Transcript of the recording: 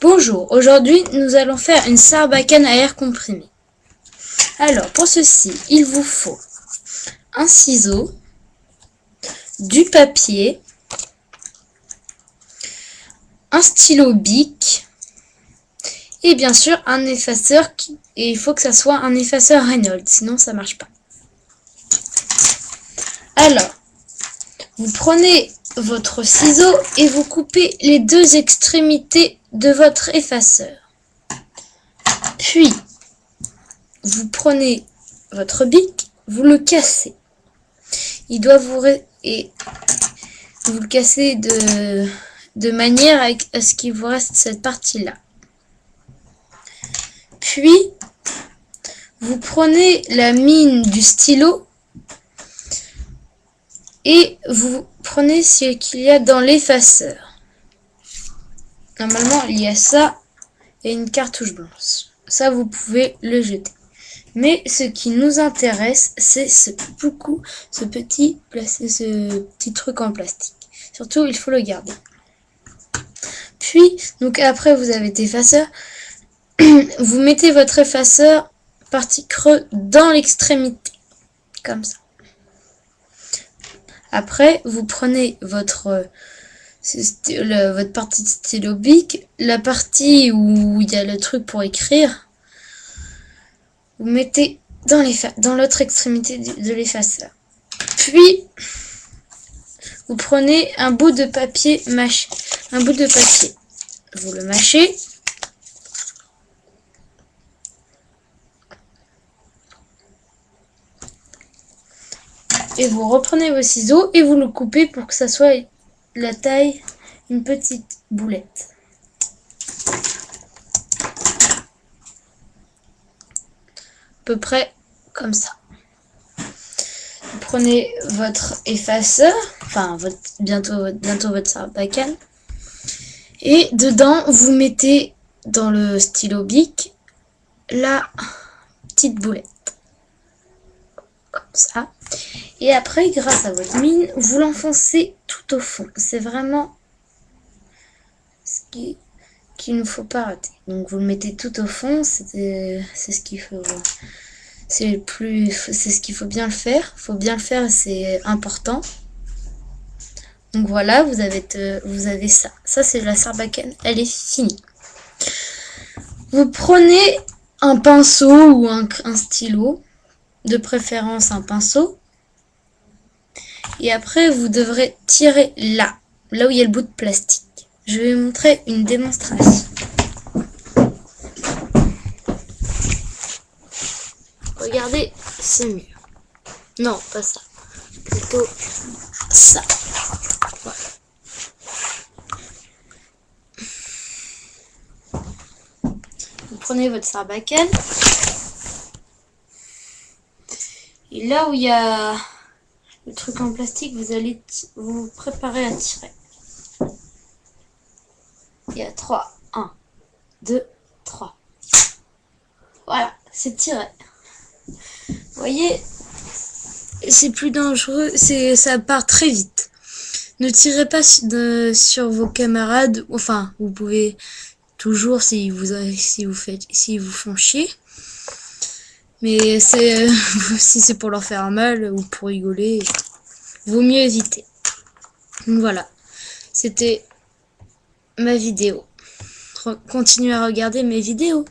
Bonjour, aujourd'hui nous allons faire une sarbacane à air comprimé. Alors pour ceci, il vous faut un ciseau, du papier, un stylo bic et bien sûr un effaceur et il faut que ça soit un effaceur Reynolds, sinon ça marche pas. Alors, vous prenez votre ciseau et vous coupez les deux extrémités de votre effaceur. Puis, vous prenez votre bic, vous le cassez. Il doit vous le cassez de manière à ce qu'il vous reste cette partie-là. Puis, vous prenez la mine du stylo et vous prenez ce qu'il y a dans l'effaceur. Normalement, il y a ça et une cartouche blanche. Ça, vous pouvez le jeter. Mais ce qui nous intéresse, c'est ce petit truc en plastique. Surtout, il faut le garder. Puis, donc après, vous avez votre effaceur. Vous mettez votre effaceur partie creux dans l'extrémité, comme ça. Après, vous prenez votre partie de stylo bic, la partie où il y a le truc pour écrire, vous mettez dans l'autre extrémité de l'effaceur. Puis, vous prenez un bout de papier mâché, vous le mâchez. Et vous reprenez vos ciseaux et vous le coupez pour que ça soit la taille d'une petite boulette. À peu près comme ça. Vous prenez votre effaceur, enfin bientôt votre sarbacane, et dedans vous mettez dans le stylo bic la petite boulette. Comme ça. Et après, grâce à votre mine, vous l'enfoncez tout au fond. C'est vraiment ce qu'il ne faut pas rater. Donc vous le mettez tout au fond, c'est ce qu'il faut. C'est ce qu'il faut bien le faire. Faut bien le faire, c'est important. Donc voilà, vous avez ça. Ça c'est la sarbacane, elle est finie. Vous prenez un pinceau ou un stylo, de préférence un pinceau. Et après, vous devrez tirer là où il y a le bout de plastique. Je vais vous montrer une démonstration. Regardez ce mur. Non, pas ça. Plutôt ça. Voilà. Vous prenez votre sarbacane. Et là où il y a le truc en plastique, vous allez vous préparer à tirer. Il y a 3. 1, 2, 3. Voilà, c'est tiré. Vous voyez, c'est plus dangereux, ça part très vite. Ne tirez pas sur vos camarades, enfin, vous pouvez toujours si vous font chier. Mais si c'est pour leur faire mal ou pour rigoler, vaut mieux éviter. Donc voilà, c'était ma vidéo. Continuez à regarder mes vidéos.